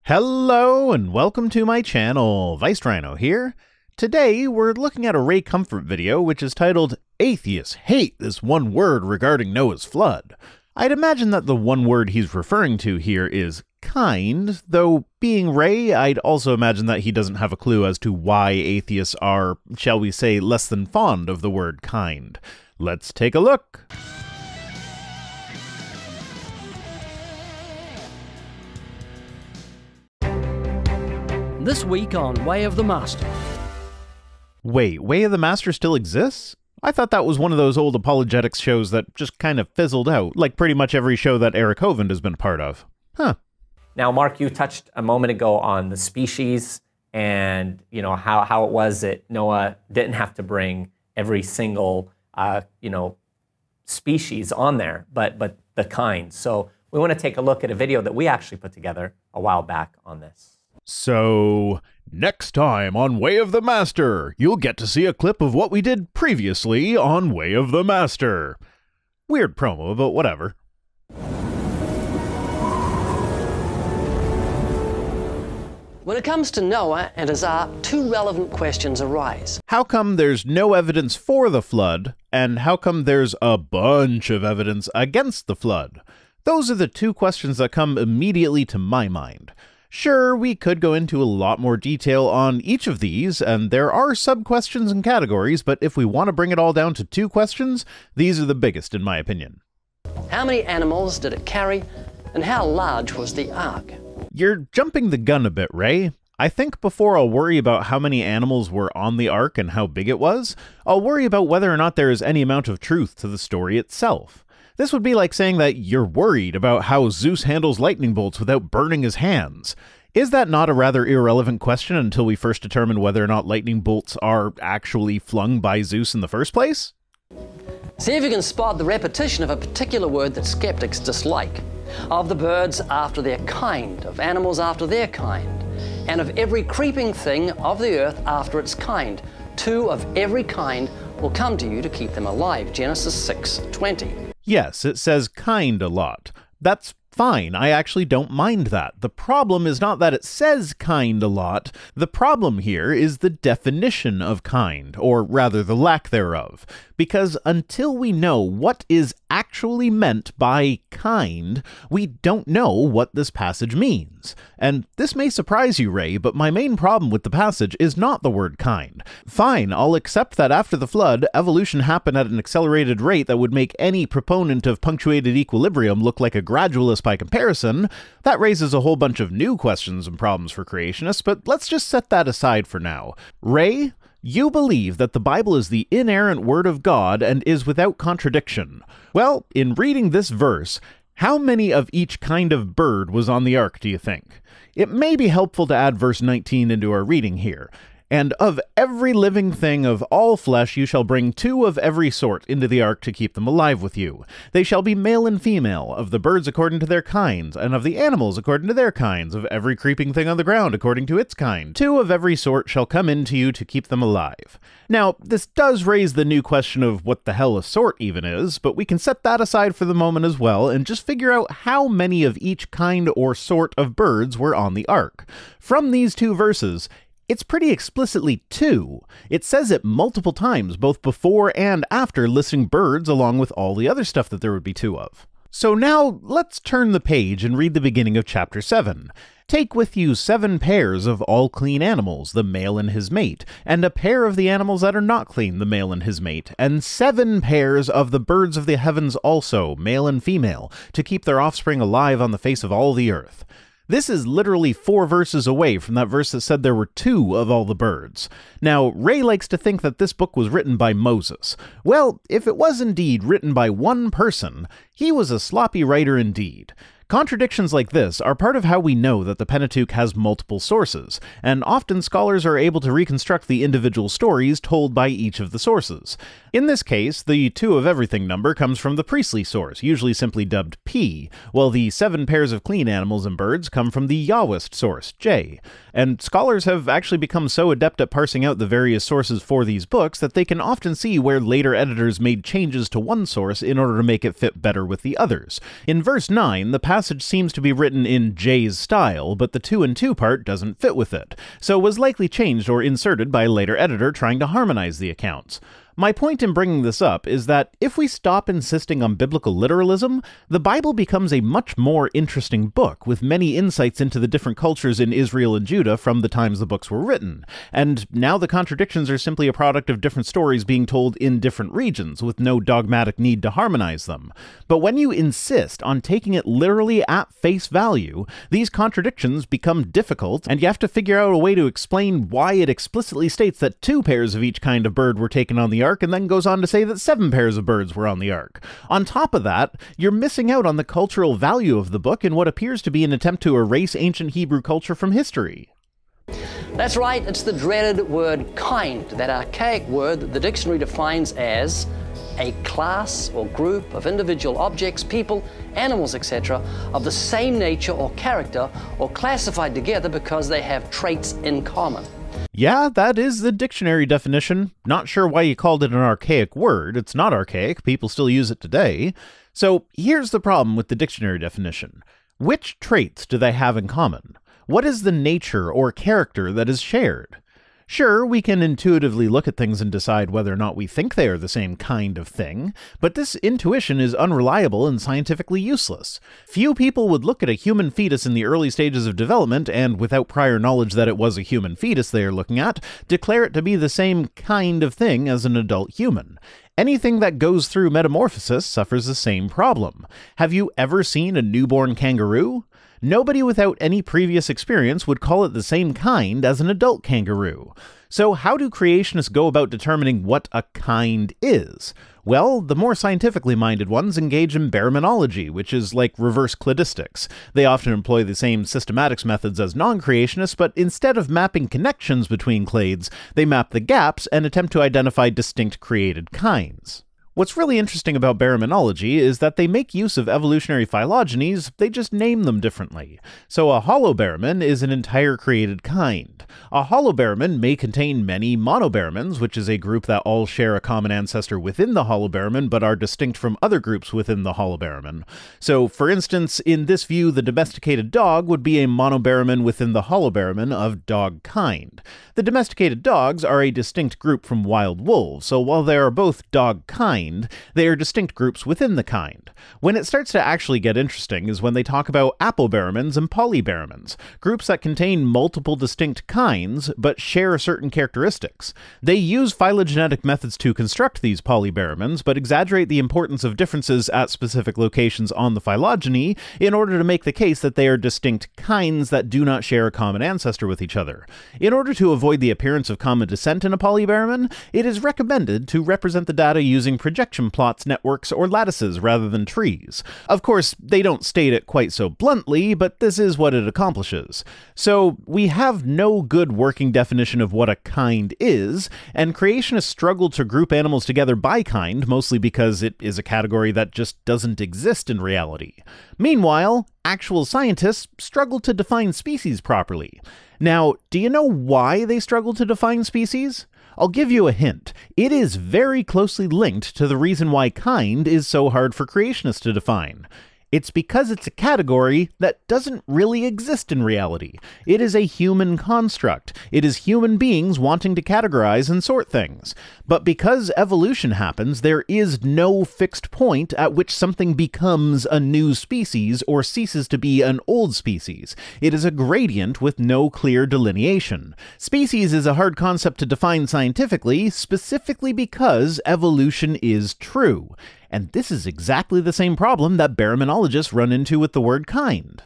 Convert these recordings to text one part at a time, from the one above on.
Hello and welcome to my channel, Rhino here. Today we're looking at a Ray Comfort video which is titled, Atheists Hate This One Word Regarding Noah's Flood. I'd imagine that the one word he's referring to here is kind, though being Ray, I'd also imagine that he doesn't have a clue as to why atheists are, shall we say, less than fond of the word kind. Let's take a look. This week on Way of the Master. Wait, Way of the Master still exists? I thought that was one of those old apologetics shows that just kind of fizzled out, like pretty much every show that Eric Hovind has been a part of. Huh. Now, Mark, you touched a moment ago on the species and, how it was that Noah didn't have to bring every single, species on there, but the kind. So we want to take a look at a video that we actually put together a while back on this. So, next time on Way of the Master, you'll get to see a clip of what we did previously on Way of the Master. Weird promo, but whatever. When it comes to Noah and his ark, two relevant questions arise. How come there's no evidence for the flood, and how come there's a bunch of evidence against the flood? Those are the two questions that come immediately to my mind. Sure, we could go into a lot more detail on each of these, and there are sub-questions and categories, but if we want to bring it all down to two questions, these are the biggest in my opinion. How many animals did it carry, and how large was the ark? You're jumping the gun a bit, Ray. I think before I'll worry about how many animals were on the ark and how big it was, I'll worry about whether or not there is any amount of truth to the story itself. This would be like saying that you're worried about how Zeus handles lightning bolts without burning his hands. Is that not a rather irrelevant question until we first determine whether or not lightning bolts are actually flung by Zeus in the first place? See if you can spot the repetition of a particular word that skeptics dislike. Of the birds after their kind, of animals after their kind, and of every creeping thing of the earth after its kind. Two of every kind will come to you to keep them alive. Genesis 6:20. Yes, it says kind a lot. That's fine, I actually don't mind that. The problem is not that it says kind a lot. The problem here is the definition of kind, or rather the lack thereof. Because until we know what is actually meant by kind, we don't know what this passage means. And this may surprise you, Ray, but my main problem with the passage is not the word kind. Fine, I'll accept that after the flood, evolution happened at an accelerated rate that would make any proponent of punctuated equilibrium look like a gradualist by comparison. That raises a whole bunch of new questions and problems for creationists, but let's just set that aside for now. Ray, you believe that the Bible is the inerrant word of God and is without contradiction. Well, in reading this verse, how many of each kind of bird was on the ark, do you think? It may be helpful to add verse 19 into our reading here. And of every living thing of all flesh you shall bring two of every sort into the ark to keep them alive with you. They shall be male and female, of the birds according to their kinds, and of the animals according to their kinds, of every creeping thing on the ground according to its kind. Two of every sort shall come into you to keep them alive. Now, this does raise the new question of what the hell a sort even is, but we can set that aside for the moment as well, and just figure out how many of each kind or sort of birds were on the ark. From these two verses, it's pretty explicitly two. It says it multiple times, both before and after listing birds along with all the other stuff that there would be two of. So now, let's turn the page and read the beginning of chapter 7. Take with you 7 pairs of all clean animals, the male and his mate, and a pair of the animals that are not clean, the male and his mate, and 7 pairs of the birds of the heavens also, male and female, to keep their offspring alive on the face of all the earth. This is literally 4 verses away from that verse that said there were 2 of all the birds. Now, Ray likes to think that this book was written by Moses. Well, if it was indeed written by one person, he was a sloppy writer indeed. Contradictions like this are part of how we know that the Pentateuch has multiple sources, and often scholars are able to reconstruct the individual stories told by each of the sources. In this case, the 2 of everything number comes from the priestly source, usually simply dubbed P, while the 7 pairs of clean animals and birds come from the Yahwist source, J. And scholars have actually become so adept at parsing out the various sources for these books that they can often see where later editors made changes to one source in order to make it fit better with the others. In verse 9, the passage seems to be written in J's style, but the 2 and 2 part doesn't fit with it, so was likely changed or inserted by a later editor trying to harmonize the accounts. My point in bringing this up is that if we stop insisting on biblical literalism, the Bible becomes a much more interesting book, with many insights into the different cultures in Israel and Judah from the times the books were written. And now the contradictions are simply a product of different stories being told in different regions, with no dogmatic need to harmonize them. But when you insist on taking it literally at face value, these contradictions become difficult, and you have to figure out a way to explain why it explicitly states that 2 pairs of each kind of bird were taken on the ark, and then goes on to say that 7 pairs of birds were on the ark. On top of that, you're missing out on the cultural value of the book in what appears to be an attempt to erase ancient Hebrew culture from history. That's right, it's the dreaded word kind, that archaic word that the dictionary defines as a class or group of individual objects, people, animals, etc., of the same nature or character, or classified together because they have traits in common. Yeah, that is the dictionary definition. Not sure why you called it an archaic word. It's not archaic. People still use it today. So here's the problem with the dictionary definition. Which traits do they have in common? What is the nature or character that is shared? Sure, we can intuitively look at things and decide whether or not we think they are the same kind of thing, but this intuition is unreliable and scientifically useless. Few people would look at a human fetus in the early stages of development and, without prior knowledge that it was a human fetus they are looking at, declare it to be the same kind of thing as an adult human. Anything that goes through metamorphosis suffers the same problem. Have you ever seen a newborn kangaroo? Nobody without any previous experience would call it the same kind as an adult kangaroo. So how do creationists go about determining what a kind is? Well, the more scientifically minded ones engage in baraminology, which is like reverse cladistics. They often employ the same systematics methods as non-creationists, but instead of mapping connections between clades, they map the gaps and attempt to identify distinct created kinds. What's really interesting about baraminology is that they make use of evolutionary phylogenies, they just name them differently. So a holobaramin is an entire created kind. A holobaramin may contain many monobaramins, which is a group that all share a common ancestor within the holobaramin but are distinct from other groups within the holobaramin. So, for instance, in this view, the domesticated dog would be a monobaramin within the holobaramin of dog kind. The domesticated dogs are a distinct group from wild wolves, so while they are both dog kind, they are distinct groups within the kind. When it starts to actually get interesting is when they talk about apobaramins and polybaramins, groups that contain multiple distinct kinds but share certain characteristics. They use phylogenetic methods to construct these polybaramins, but exaggerate the importance of differences at specific locations on the phylogeny in order to make the case that they are distinct kinds that do not share a common ancestor with each other. In order to avoid the appearance of common descent in a polybaramin, it is recommended to represent the data using projection plots, networks, or lattices rather than trees. Of course, they don't state it quite so bluntly, but this is what it accomplishes. So, we have no good working definition of what a kind is, and creationists struggle to group animals together by kind, mostly because it is a category that just doesn't exist in reality. Meanwhile, actual scientists struggle to define species properly. Now, do you know why they struggle to define species? I'll give you a hint. It is very closely linked to the reason why kind is so hard for creationists to define. It's because it's a category that doesn't really exist in reality. It is a human construct. It is human beings wanting to categorize and sort things. But because evolution happens, there is no fixed point at which something becomes a new species or ceases to be an old species. It is a gradient with no clear delineation. Species is a hard concept to define scientifically, specifically because evolution is true. And this is exactly the same problem that baraminologists run into with the word kind.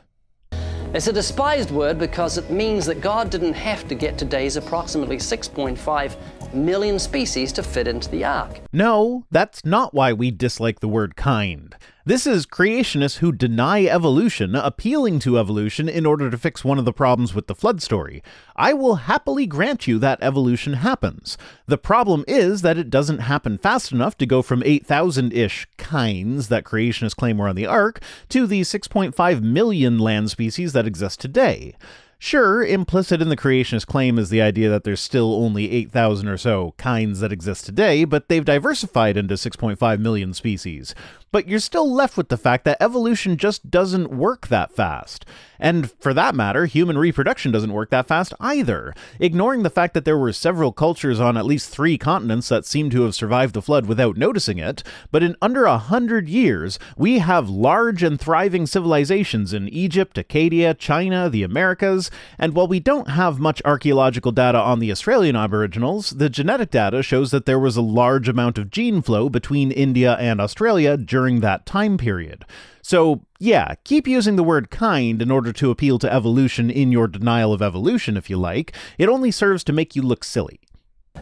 It's a despised word because it means that God didn't have to get today's approximately 6.5 million species to fit into the ark. No, that's not why we dislike the word kind. This is creationists who deny evolution appealing to evolution in order to fix one of the problems with the flood story. I will happily grant you that evolution happens. The problem is that it doesn't happen fast enough to go from 8,000-ish kinds that creationists claim were on the ark to the 6.5 million land species that exist today. Sure, implicit in the creationist claim is the idea that there's still only 8,000 or so kinds that exist today, but they've diversified into 6.5 million species. But you're still left with the fact that evolution just doesn't work that fast. And for that matter, human reproduction doesn't work that fast either. Ignoring the fact that there were several cultures on at least 3 continents that seem to have survived the flood without noticing it, but in under 100 years, we have large and thriving civilizations in Egypt, Acadia, China, the Americas, and while we don't have much archaeological data on the Australian Aboriginals, the genetic data shows that there was a large amount of gene flow between India and Australia during that time period. So, yeah, keep using the word kind in order to appeal to evolution in your denial of evolution, if you like. It only serves to make you look silly.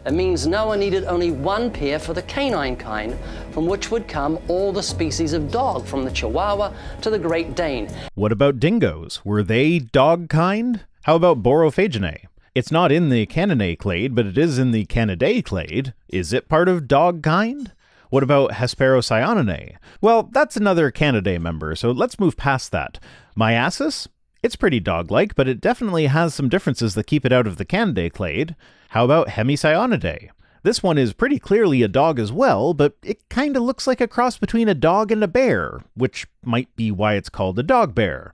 It means Noah needed only one pair for the canine kind, from which would come all the species of dog, from the Chihuahua to the Great Dane. What about dingoes? Were they dog kind? How about Borophaginae? It's not in the Canidae clade, but it is in the Canidae clade. Is it part of dog kind? What about Hesperocyaninae? Well, that's another Canidae member, so let's move past that. Myiasis? It's pretty dog-like, but it definitely has some differences that keep it out of the Canidae clade. How about Hemicyonidae? This one is pretty clearly a dog as well, but it kinda looks like a cross between a dog and a bear, which might be why it's called a dog bear.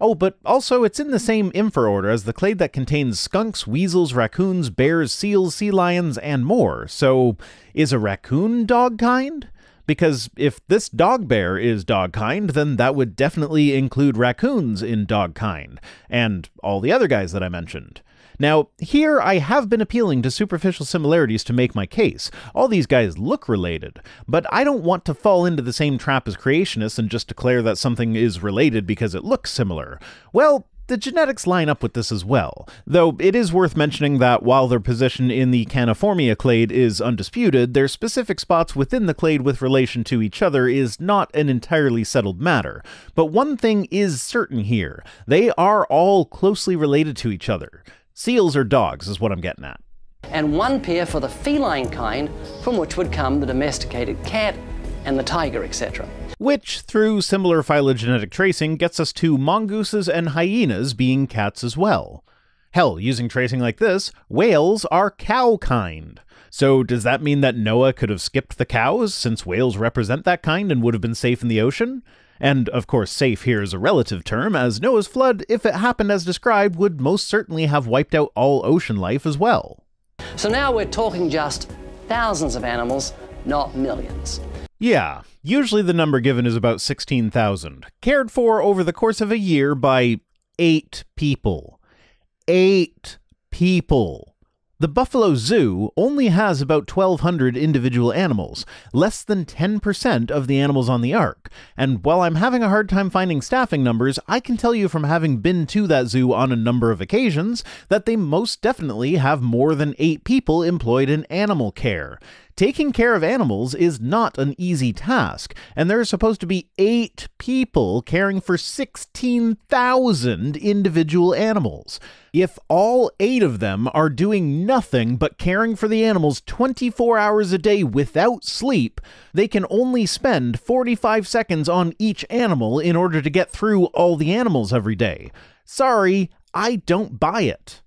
Oh, but also it's in the same infraorder as the clade that contains skunks, weasels, raccoons, bears, seals, sea lions, and more. So, is a raccoon dog kind? Because if this dog bear is dog kind, then that would definitely include raccoons in dog kind, and all the other guys that I mentioned. Now, here I have been appealing to superficial similarities to make my case. All these guys look related, but I don't want to fall into the same trap as creationists and just declare that something is related because it looks similar. Well, the genetics line up with this as well, though it is worth mentioning that while their position in the Caniformia clade is undisputed, their specific spots within the clade with relation to each other is not an entirely settled matter. But one thing is certain here: they are all closely related to each other. Seals are dogs, is what I'm getting at. And one pair for the feline kind, from which would come the domesticated cat and the tiger, etc. Which, through similar phylogenetic tracing, gets us to mongooses and hyenas being cats as well. Hell, using tracing like this, whales are cow kind. So does that mean that Noah could have skipped the cows, since whales represent that kind and would have been safe in the ocean? And, of course, safe here is a relative term, as Noah's flood, if it happened as described, would most certainly have wiped out all ocean life as well. So now we're talking just thousands of animals, not millions. Yeah, usually the number given is about 16,000, cared for over the course of a year by 8 people. 8 people. The Buffalo Zoo only has about 1,200 individual animals, less than 10% of the animals on the ark, and while I'm having a hard time finding staffing numbers, I can tell you from having been to that zoo on a number of occasions that they most definitely have more than 8 people employed in animal care. Taking care of animals is not an easy task, and there are supposed to be 8 people caring for 16,000 individual animals. If all 8 of them are doing nothing but caring for the animals 24 hours a day without sleep, they can only spend 45 seconds on each animal in order to get through all the animals every day. Sorry, I don't buy it.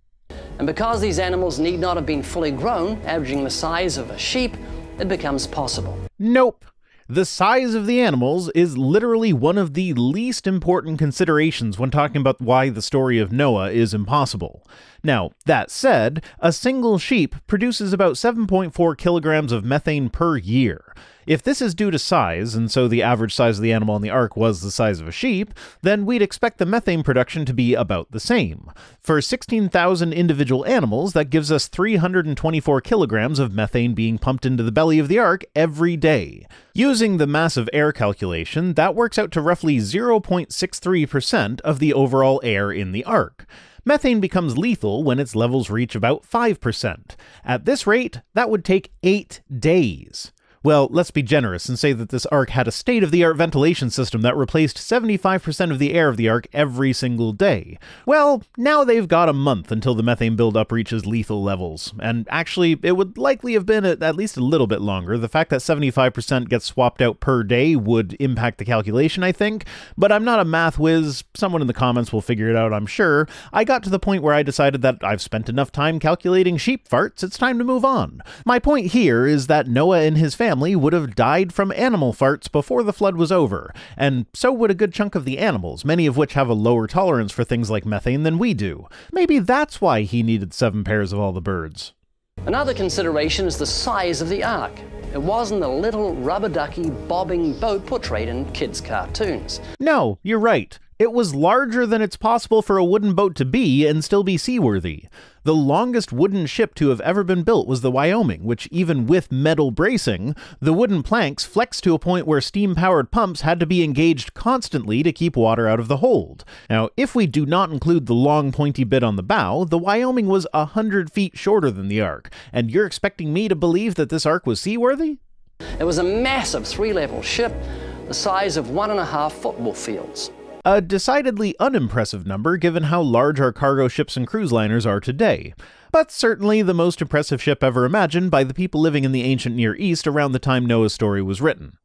And because these animals need not have been fully grown, averaging the size of a sheep, it becomes possible. Nope. The size of the animals is literally one of the least important considerations when talking about why the story of Noah is impossible. Now, that said, a single sheep produces about 7.4 kilograms of methane per year. If this is due to size, and so the average size of the animal on the ark was the size of a sheep, then we'd expect the methane production to be about the same. For 16,000 individual animals, that gives us 324 kilograms of methane being pumped into the belly of the ark every day. Using the mass of air calculation, that works out to roughly 0.63% of the overall air in the ark. Methane becomes lethal when its levels reach about 5%. At this rate, that would take 8 days. Well, let's be generous and say that this Ark had a state-of-the-art ventilation system that replaced 75% of the air of the Ark every single day. Well, now they've got a month until the methane buildup reaches lethal levels. And actually, it would likely have been at least a little bit longer. The fact that 75% gets swapped out per day would impact the calculation, I think. But I'm not a math whiz. Someone in the comments will figure it out, I'm sure. I got to the point where I decided that I've spent enough time calculating sheep farts, it's time to move on. My point here is that Noah and his family would have died from animal farts before the flood was over, and so would a good chunk of the animals, many of which have a lower tolerance for things like methane than we do. Maybe that's why he needed 7 pairs of all the birds. Another consideration is the size of the Ark. It wasn't a little rubber ducky bobbing boat portrayed in kids' cartoons. No, you're right. It was larger than it's possible for a wooden boat to be and still be seaworthy. The longest wooden ship to have ever been built was the Wyoming, which even with metal bracing, the wooden planks flexed to a point where steam-powered pumps had to be engaged constantly to keep water out of the hold. Now, if we do not include the long pointy bit on the bow, the Wyoming was 100 feet shorter than the Ark, and you're expecting me to believe that this Ark was seaworthy? It was a massive 3-level ship, the size of 1.5 football fields. A decidedly unimpressive number given how large our cargo ships and cruise liners are today, but certainly the most impressive ship ever imagined by the people living in the ancient Near East around the time Noah's story was written.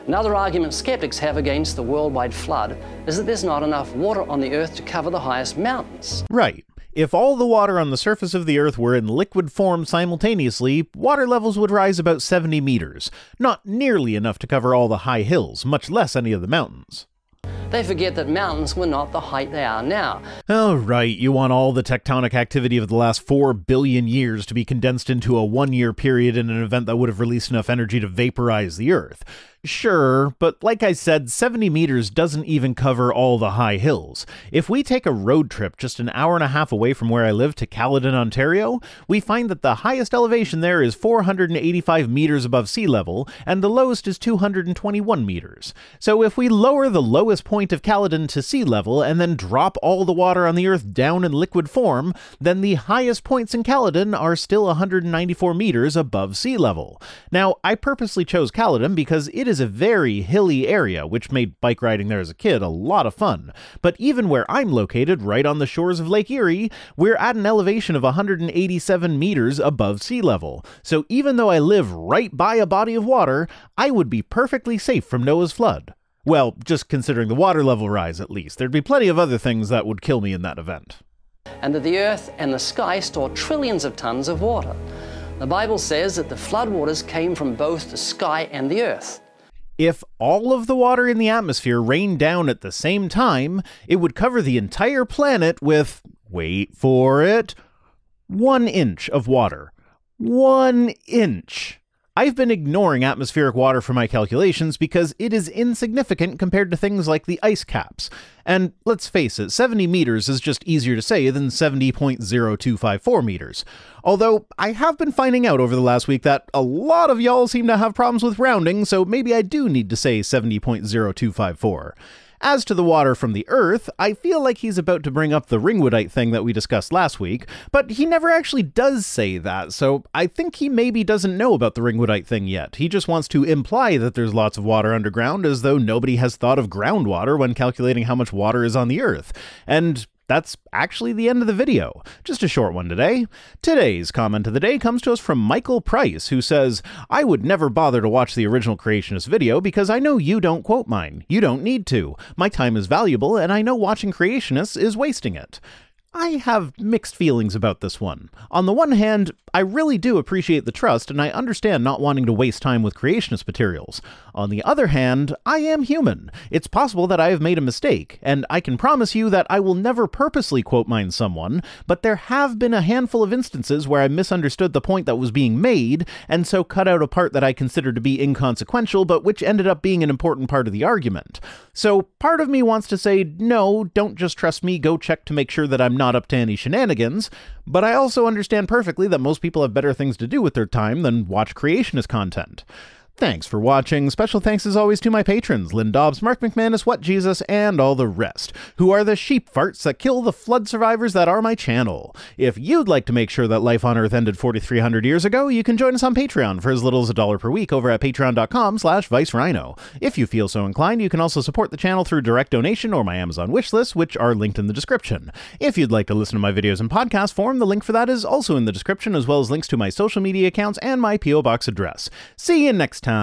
Another argument skeptics have against the worldwide flood is that there's not enough water on the Earth to cover the highest mountains. Right. If all the water on the surface of the Earth were in liquid form simultaneously, water levels would rise about 70 meters, not nearly enough to cover all the high hills, much less any of the mountains. They forget that mountains were not the height they are now. Oh, right, you want all the tectonic activity of the last 4 billion years to be condensed into a 1-year period in an event that would have released enough energy to vaporize the Earth. Sure, but like I said, 70 meters doesn't even cover all the high hills. If we take a road trip just an hour and a half away from where I live to Caledon, Ontario, we find that the highest elevation there is 485 meters above sea level, and the lowest is 221 meters. So if we lower the lowest point of Caledon to sea level and then drop all the water on the Earth down in liquid form, then the highest points in Caledon are still 194 meters above sea level. Now, I purposely chose Caledon because it is a very hilly area, which made bike riding there as a kid a lot of fun. But even where I'm located, right on the shores of Lake Erie, we're at an elevation of 187 meters above sea level. So even though I live right by a body of water, I would be perfectly safe from Noah's flood. Well, just considering the water level rise at least. There'd be plenty of other things that would kill me in that event. And that the Earth and the sky store trillions of tons of water. The Bible says that the floodwaters came from both the sky and the Earth. If all of the water in the atmosphere rained down at the same time, it would cover the entire planet with, wait for it, 1 inch of water. 1 inch. I've been ignoring atmospheric water for my calculations because it is insignificant compared to things like the ice caps. And let's face it, 70 meters is just easier to say than 70.0254 meters. Although, I have been finding out over the last week that a lot of y'all seem to have problems with rounding, so maybe I do need to say 70.0254. As to the water from the Earth, I feel like he's about to bring up the ringwoodite thing that we discussed last week, but he never actually does say that, so I think he maybe doesn't know about the ringwoodite thing yet. He just wants to imply that there's lots of water underground, as though nobody has thought of groundwater when calculating how much water is on the Earth. And that's actually the end of the video. Just a short one today. Today's comment of the day comes to us from Michael Price, who says, I would never bother to watch the original creationist video because I know you don't quote mine. You don't need to. My time is valuable, and I know watching creationists is wasting it. I have mixed feelings about this one. On the one hand, I really do appreciate the trust, and I understand not wanting to waste time with creationist materials. On the other hand, I am human. It's possible that I have made a mistake, and I can promise you that I will never purposely quote mine someone, but there have been a handful of instances where I misunderstood the point that was being made, and so cut out a part that I considered to be inconsequential, but which ended up being an important part of the argument. So part of me wants to say, no, don't just trust me, go check to make sure that I'm not up to any shenanigans, but I also understand perfectly that most people have better things to do with their time than watch creationist content. Thanks for watching. Special thanks as always to my patrons, Lynn Dobbs, Mark McManus, What Jesus, and all the rest, who are the sheep farts that kill the flood survivors that are my channel. If you'd like to make sure that life on Earth ended 4,300 years ago, you can join us on Patreon for as little as $1 per week over at patreon.com/ViceRhino. If you feel so inclined, you can also support the channel through direct donation or my Amazon wishlist, which are linked in the description. If you'd like to listen to my videos in podcast form, the link for that is also in the description, as well as links to my social media accounts and my P.O. Box address. See you next time.